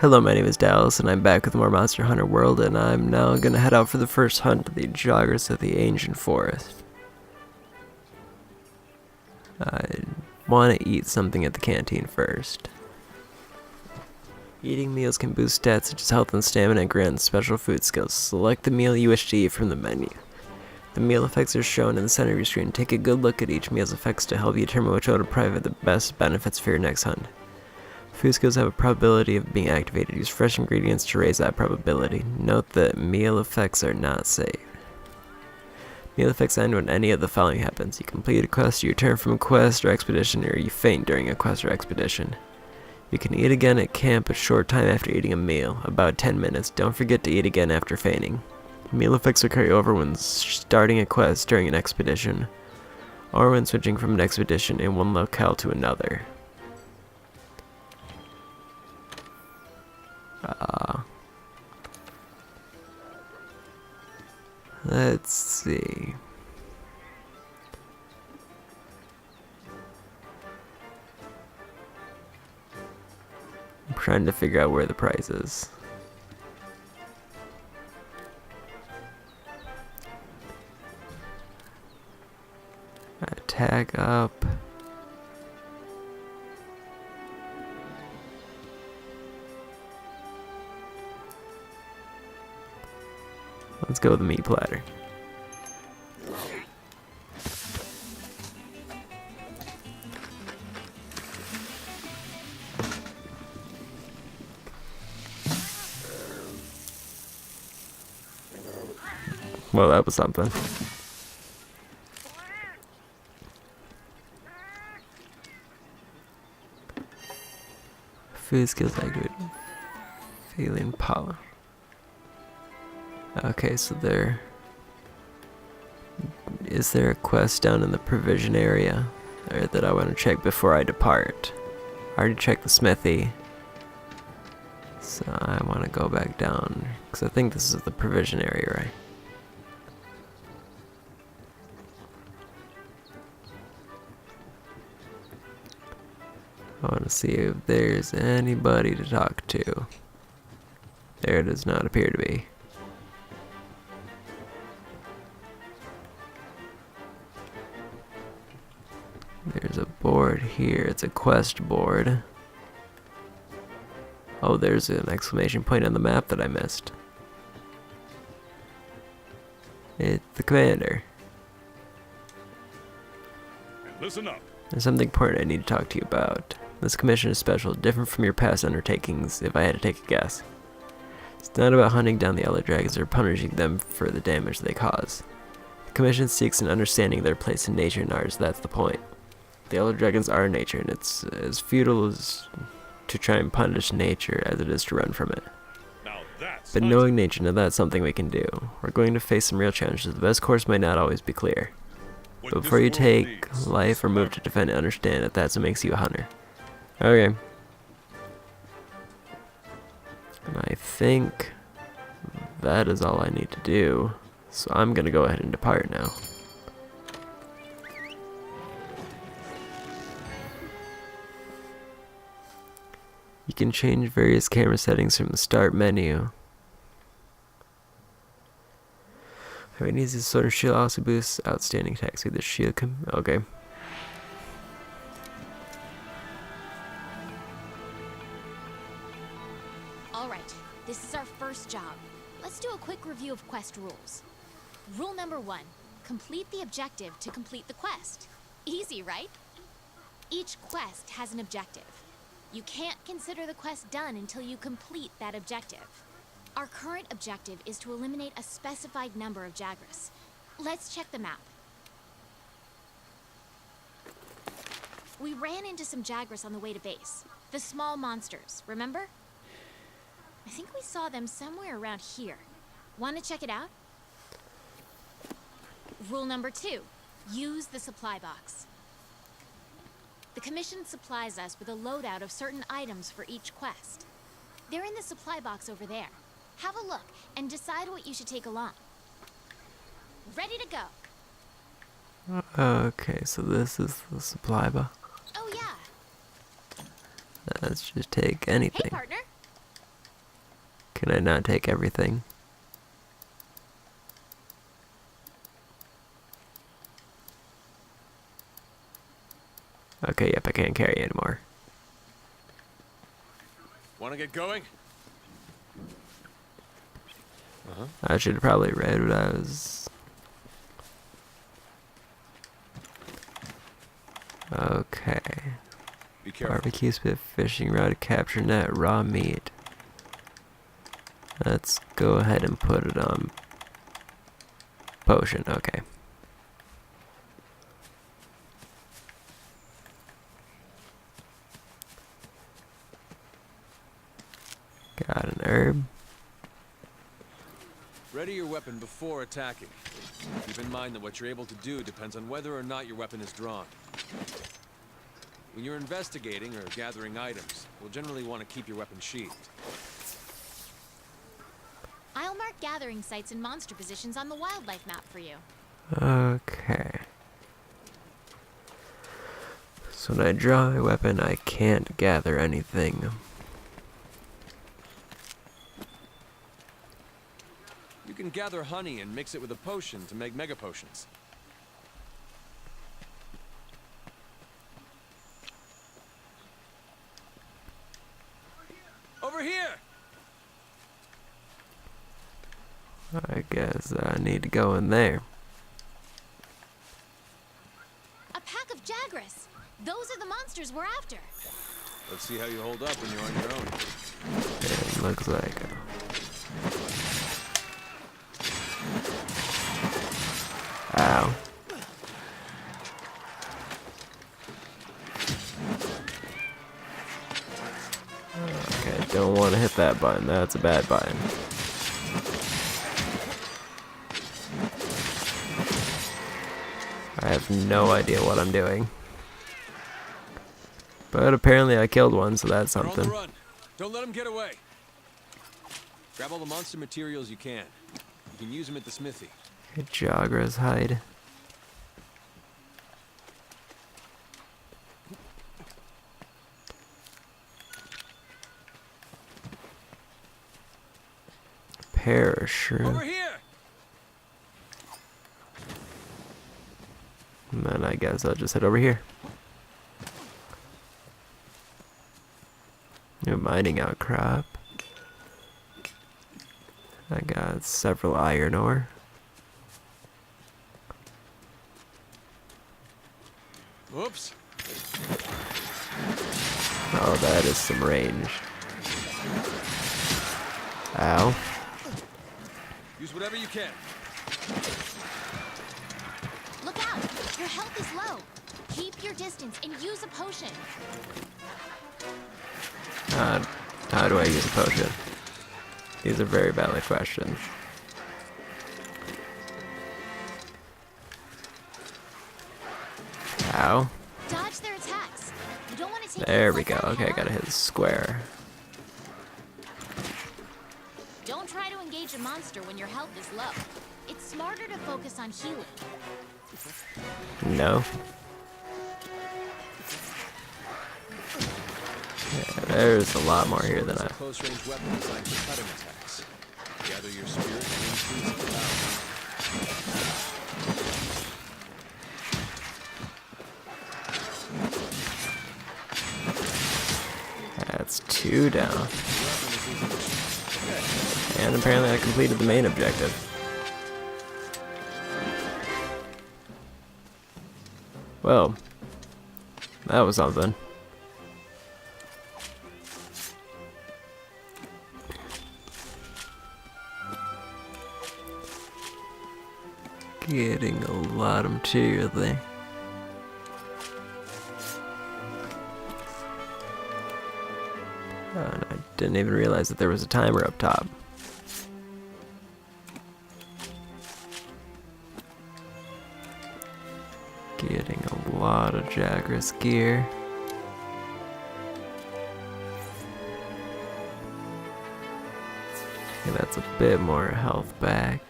Hello, my name is Dallas, and I'm back with more Monster Hunter World, and I'm now gonna head out for the first hunt of the joggers of the ancient forest. I want to eat something at the canteen first. Eating meals can boost stats such as health and stamina and grant special food skills. Select the meal you wish to eat from the menu. The meal effects are shown in the center of your screen. Take a good look at each meal's effects to help you determine which one will provide the best benefits for your next hunt. Food skills have a probability of being activated. Use fresh ingredients to raise that probability. Note that meal effects are not saved. Meal effects end when any of the following happens. You complete a quest, you return from a quest or expedition, or you faint during a quest or expedition. You can eat again at camp a short time after eating a meal, about 10 minutes. Don't forget to eat again after fainting. Meal effects will carry over when starting a quest during an expedition, or when switching from an expedition in one locale to another. Let's see. I'm trying to figure out where the prize is. Tag up. Let's go with the meat platter. Well, that was something. Food skills activated. Feeling power. Okay, so is there a quest down in the provision area or that I want to check before I depart? I already checked the smithy, so I want to go back down because I think this is the provision area, right? I want to see if there's anybody to talk to. There does not appear to be. There's a board here. It's a quest board. Oh, there's an exclamation point on the map that I missed. It's the commander. Listen up. There's something important I need to talk to you about. This commission is special, different from your past undertakings, if I had to take a guess. It's not about hunting down the yellow dragons or punishing them for the damage they cause. The commission seeks an understanding of their place in nature and ours, that's the point. The yellow dragons are nature, and it's as futile as to try and punish nature as it is to run from it. But knowing nature, now that's something we can do. We're going to face some real challenges. The best course might not always be clear. But before you take life or move to defend it, understand that that's what makes you a hunter. Okay. And I think that is all I need to do. So I'm gonna go ahead and depart now. You can change various camera settings from the start menu. Having an easy sword and shield also boosts outstanding attacks with the shield. Okay. Alright, this is our first job. Let's do a quick review of quest rules. Rule number 1, complete the objective to complete the quest. Easy, right? Each quest has an objective. You can't consider the quest done until you complete that objective. Our current objective is to eliminate a specified number of Jagras. Let's check the map. We ran into some Jagras on the way to base. The small monsters, remember? I think we saw them somewhere around here. Want to check it out? Rule number 2, use the supply box. The commission supplies us with a loadout of certain items for each quest. They're in the supply box over there. Have a look and decide what you should take along. Ready to go. Okay, so this is the supply box. Oh yeah. Let's just take anything. Hey partner. Can I not take everything? Okay, yep, I can't carry anymore. Want to get going? I should have probably read what I was... Okay. Be careful. Barbecue spit, fishing rod, capture net, raw meat. Let's go ahead and put it on potion, okay. Got an herb. Ready your weapon before attacking. Keep in mind that what you're able to do depends on whether or not your weapon is drawn. When you're investigating or gathering items, you'll generally want to keep your weapon sheathed. I'll mark gathering sites and monster positions on the wildlife map for you. Okay. So when I draw a weapon, I can't gather anything. You can gather honey and mix it with a potion to make mega potions. Over here! I guess I need to go in there. A pack of Jagras! Those are the monsters we're after. Let's see how you hold up when you're on your own. It looks like... Ow. Okay, don't want to hit that button. That's a bad button. I have no idea what I'm doing. But apparently I killed one, so that's They're on something. the run. Don't let them get away. Grab all the monster materials you can. You can use them at the smithy. Jagra's hide. Parachute. Over here! And then I guess I'll just head over here. New mining outcrop. I got several iron ore. Whoops. Oh, that is some range. Ow. Use whatever you can. Look out! Your health is low. Keep your distance and use a potion. How do I use a potion? These are very valid questions. Ow. Dodge their attacks. You don't want to take There any we go. hits on Okay, I head gotta on. hit the square. Don't try to engage a monster when your health is low. It's smarter to focus on healing. No. Yeah, there's a lot more here than It's I... a close-range weapon designed for cutting attacks. Gather your spirit and increase its power. That's 2 down. And apparently I completed the main objective. Well, that was something. Getting a lot of material there. Oh, and I didn't even realize that there was a timer up top. Getting a lot of Jagras gear. Okay, that's a bit more health back.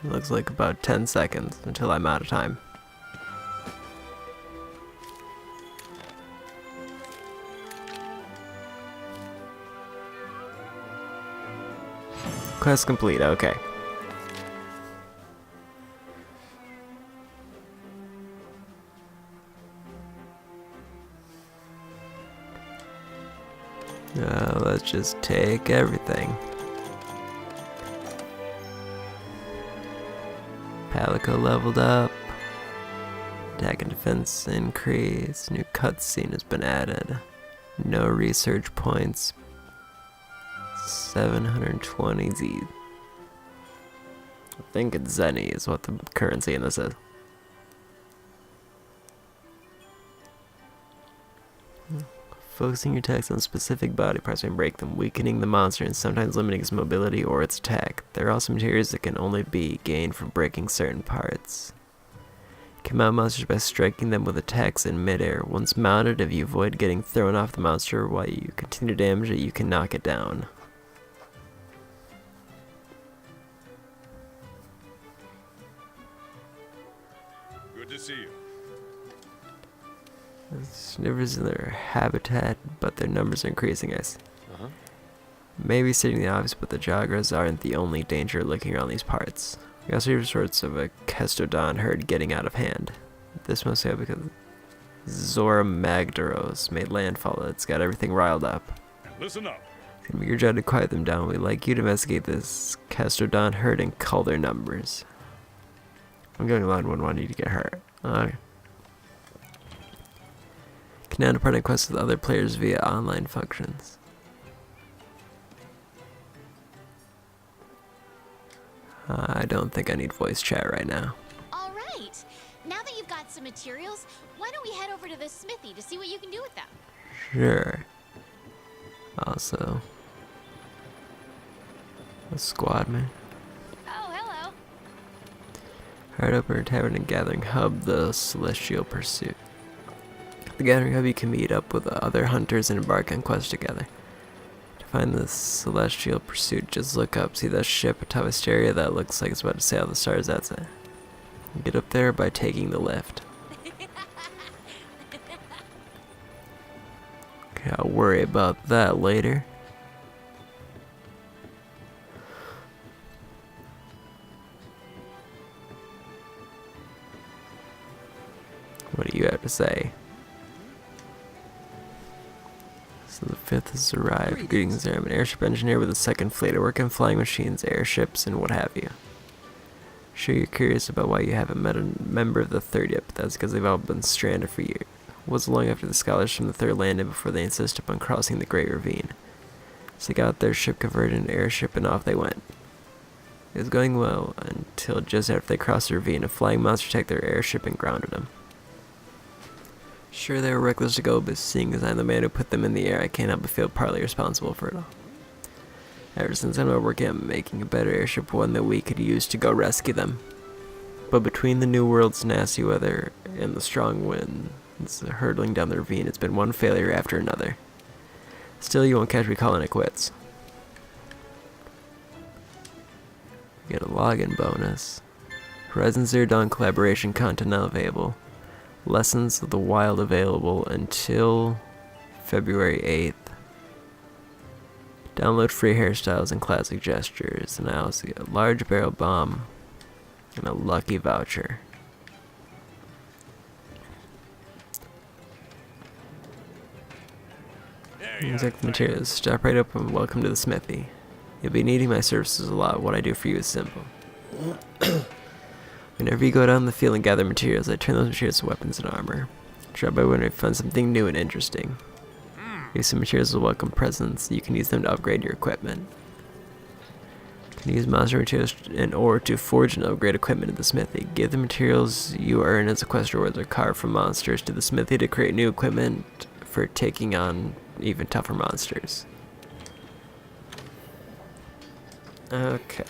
It looks like about 10 seconds until I'm out of time. Quest complete, okay. Let's just take everything. Palico leveled up. Attack and defense increase. New cutscene has been added. No research points. 720 Z. I think it's Zenny is what the currency in this is. Focusing your attacks on specific body parts may break them, weakening the monster and sometimes limiting its mobility or its attack. There are also materials that can only be gained from breaking certain parts. You can mount monsters by striking them with attacks in midair. Once mounted, if you avoid getting thrown off the monster while you continue to damage it, you can knock it down. Good to see you. Snivers in their habitat, but their numbers are increasing, guys. Maybe stating the obvious, but the Jagras aren't the only danger lurking around these parts. We also hear sorts of a Kestodon herd getting out of hand. This must be because Zora Magdaros made landfall. It's got everything riled up. Listen up. It's gonna be your job to quiet them down. We'd like you to investigate this Kestodon herd and cull their numbers. I'm going along, wouldn't want you to get hurt. Okay. Can now depart and quest with other players via online functions. I don't think I need voice chat right now. All right. Now that you've got some materials, why don't we head over to the smithy to see what you can do with them? Sure. Also, a squad man. Oh, hello. Hard opener tavern and gathering hub, the Celestial Pursuit. The gathering hub, you can meet up with other hunters and embark on quests together. To find the Celestial Pursuit, just look up, see that ship atop Asteria that looks like it's about to sail the stars, that's it. Get up there by taking the lift. Okay, I'll worry about that later. What do you have to say? So the 5th has arrived. Greetings there. I'm an airship engineer with the 2nd Fleet. I work on flying machines, airships, and what have you. Sure you're curious about why you haven't met a member of the 3rd yet, but that's because they've all been stranded for years. It wasn't long after the scholars from the 3rd landed before they insisted upon crossing the Great Ravine. So they got their ship converted into an airship and off they went. It was going well until just after they crossed the ravine, a flying monster attacked their airship and grounded them. Sure, they were reckless to go, but seeing as I'm the man who put them in the air, I can't help but feel partly responsible for it all. Ever since then, I've been working on making a better airship, one that we could use to go rescue them. But between the New World's nasty weather and the strong winds hurtling down the ravine, it's been one failure after another. Still, you won't catch me calling it quits. Get a login bonus. Horizon Zero Dawn collaboration content now available. Lessons of the Wild available until February 8th. Download free hairstyles and classic gestures. And I also get a large barrel bomb and a lucky voucher. Exact materials. Step right up and welcome to the smithy. You'll be needing my services a lot. What I do for you is simple. Whenever you go down the field and gather materials, I turn those materials to weapons and armor. Try by when I find something new and interesting. Use some materials as welcome presents. You can use them to upgrade your equipment. You can use monster materials and ore to forge and upgrade equipment in the smithy. Give the materials you earn as a quest rewards or carve from monsters to the smithy to create new equipment for taking on even tougher monsters. Okay.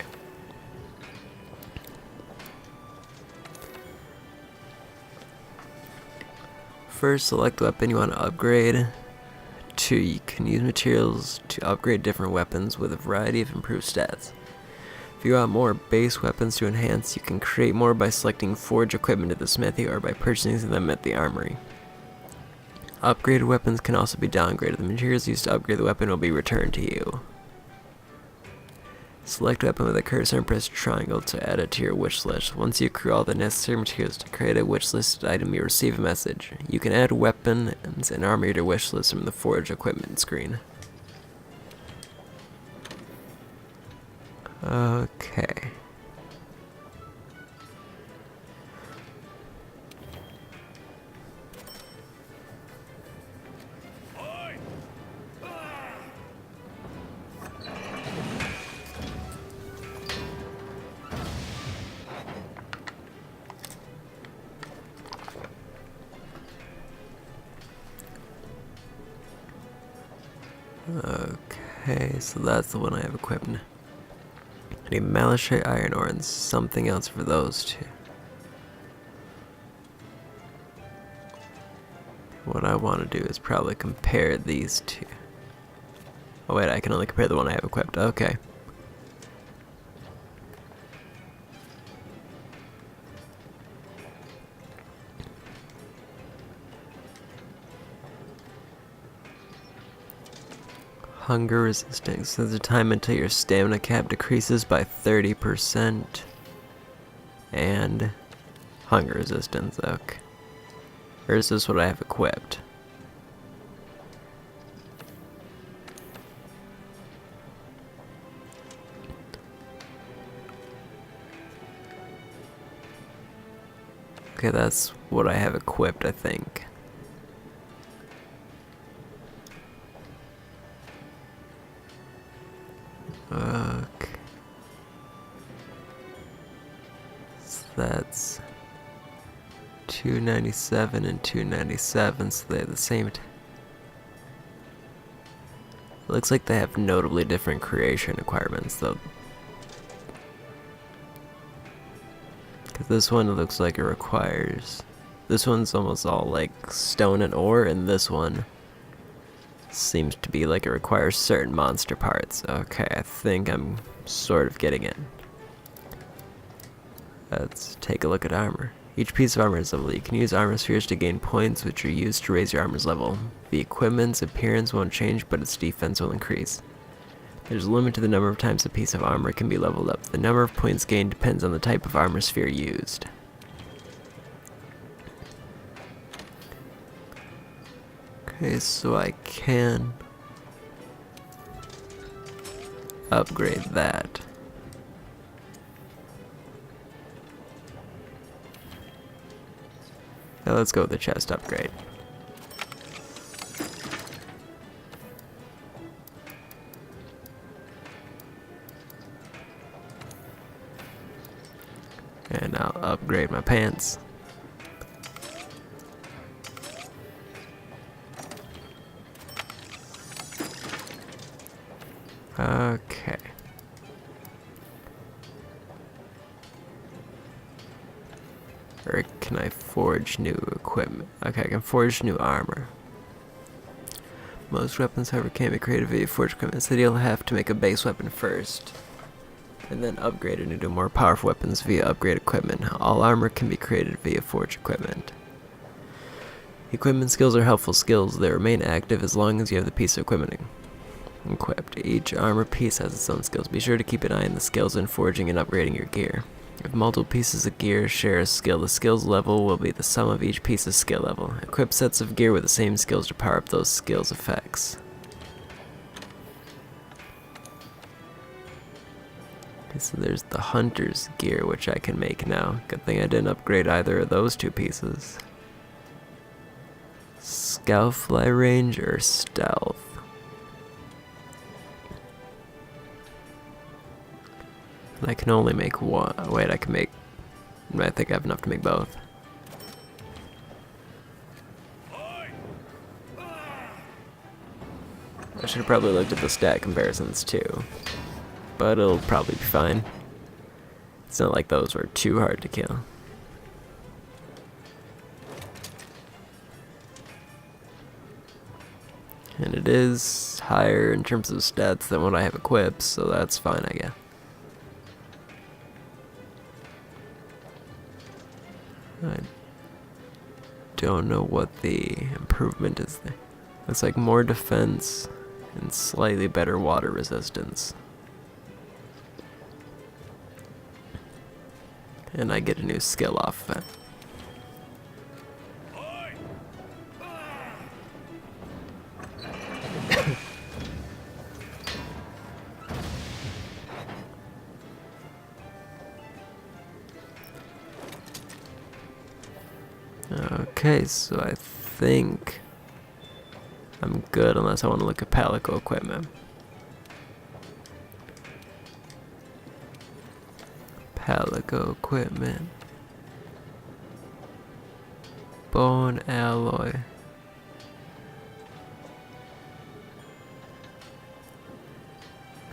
First, select the weapon you want to upgrade. 2. You can use materials to upgrade different weapons with a variety of improved stats. If you want more base weapons to enhance, you can create more by selecting forge equipment at the smithy or by purchasing them at the armory. Upgraded weapons can also be downgraded. The materials used to upgrade the weapon will be returned to you. Select weapon with a cursor and press triangle to add it to your wish list. Once you accrue all the necessary materials to create a wish listed item, you receive a message. You can add weapons and armor to your wish list from the Forge equipment screen. Okay. Okay, so that's the one I have equipped. I need malachite iron ore and something else for those two. What I want to do is probably compare these two. Oh wait, I can only compare the one I have equipped. Okay. Hunger resistance. There's a time until your stamina cap decreases by 30%. And hunger resistance. Okay. Or is this what I have equipped? Okay, that's what I have equipped, I think. Okay. So that's 297 and 297, so they have the same. It looks like they have notably different creation requirements, though. Because this one looks like it requires. This one's almost all like stone and ore, and this one seems to be like it requires certain monster parts. Okay, I think I'm sort of getting it. Let's take a look at armor. Each piece of armor is level. You can use armor spheres to gain points, which are used to raise your armor's level. The equipment's appearance won't change, but its defense will increase. There's a limit to the number of times a piece of armor can be leveled up. The number of points gained depends on the type of armor sphere used. Okay, so I can upgrade that. Now let's go with the chest upgrade. And I'll upgrade my pants. Okay. Or can I forge new equipment? Okay, I can forge new armor. Most weapons, however, can't be created via forged equipment, so you'll have to make a base weapon first, and then upgrade it into more powerful weapons via upgrade equipment. All armor can be created via forged equipment. Equipment skills are helpful skills. They remain active as long as you have the piece of equipment equipped. Each armor piece has its own skills. Be sure to keep an eye on the skills in forging and upgrading your gear. If multiple pieces of gear share a skill, the skills level will be the sum of each piece's skill level. Equip sets of gear with the same skills to power up those skills' effects. Okay, so there's the hunter's gear, which I can make now. Good thing I didn't upgrade either of those two pieces. Scoutfly range or stealth? I can only make one. Wait, I can make. I think I have enough to make both. I should have probably looked at the stat comparisons too, but it'll probably be fine. It's not like those were too hard to kill. And it is higher in terms of stats than what I have equipped, so that's fine, I guess. I don't know what the improvement is there. Looks like more defense and slightly better water resistance. And I get a new skill off of it. Okay, so I think I'm good unless I want to look at Palico equipment. Palico equipment. Bone alloy.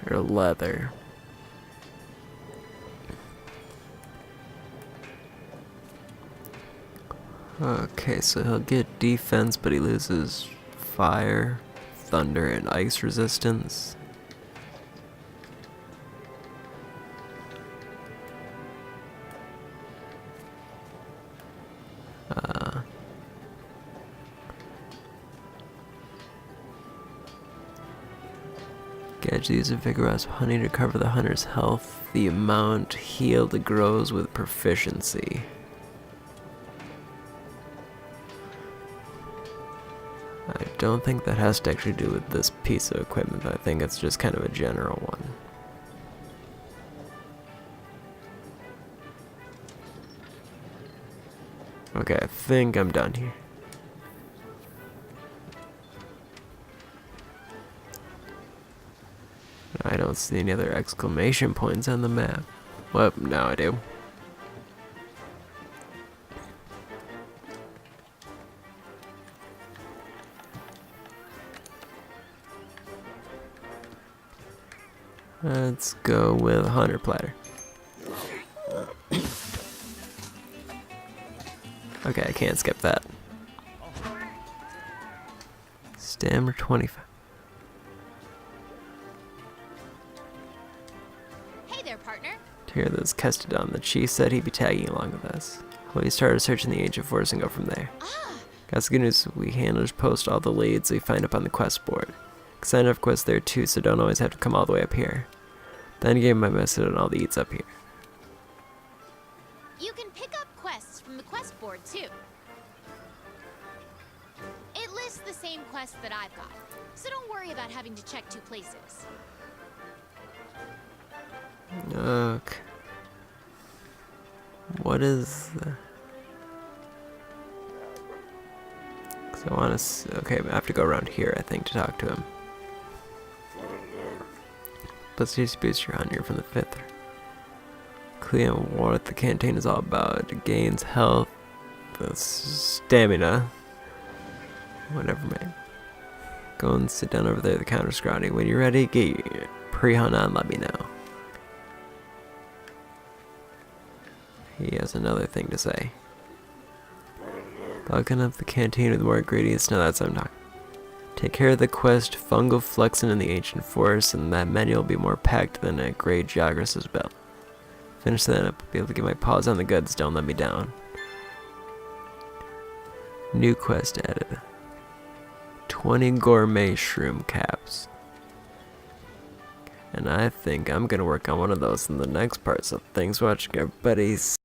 Or leather. Okay, so he'll get defense, but he loses fire, thunder, and ice resistance. Gadget uses vigorous honey to cover the hunter's health. The amount healed grows with proficiency. I don't think that has to actually do with this piece of equipment. I think it's just kind of a general one. Okay, I think I'm done here. I don't see any other exclamation points on the map. Well, now I do. Let's go with Hunter Platter. Okay, I can't skip that. Stamina 25. Hey there, partner. To hear this Kestodon, the chief said he'd be tagging along with us. We started searching the ancient forest and go from there. Got some good news. We handlers post all the leads we find up on the quest board. Sign up quests there too, so don't always have to come all the way up here. Then gave my message on all the eats up here. You can pick up quests from the quest board too. It lists the same quests that I've got, so don't worry about having to check two places. Okay. What is the... So I want to... Okay, I have to go around here, I think, to talk to him. Let's just boost your hunger from the 5th. Clear what the canteen is all about. It gains health, the stamina. Whatever, man. Go and sit down over there at the counter, Scrawny. When you're ready, get your pre-hunt on, let me know. He has another thing to say. Locking up the canteen with more ingredients. No, that's what I'm talking. Take care of the quest, Fungal Flexin in the Ancient Forest, and that menu will be more packed than a great Geographer's belt. Finish that up, be able to get my paws on the goods, don't let me down. New quest added. 20 gourmet shroom caps. And I think I'm gonna work on one of those in the next part, so thanks for watching, everybody.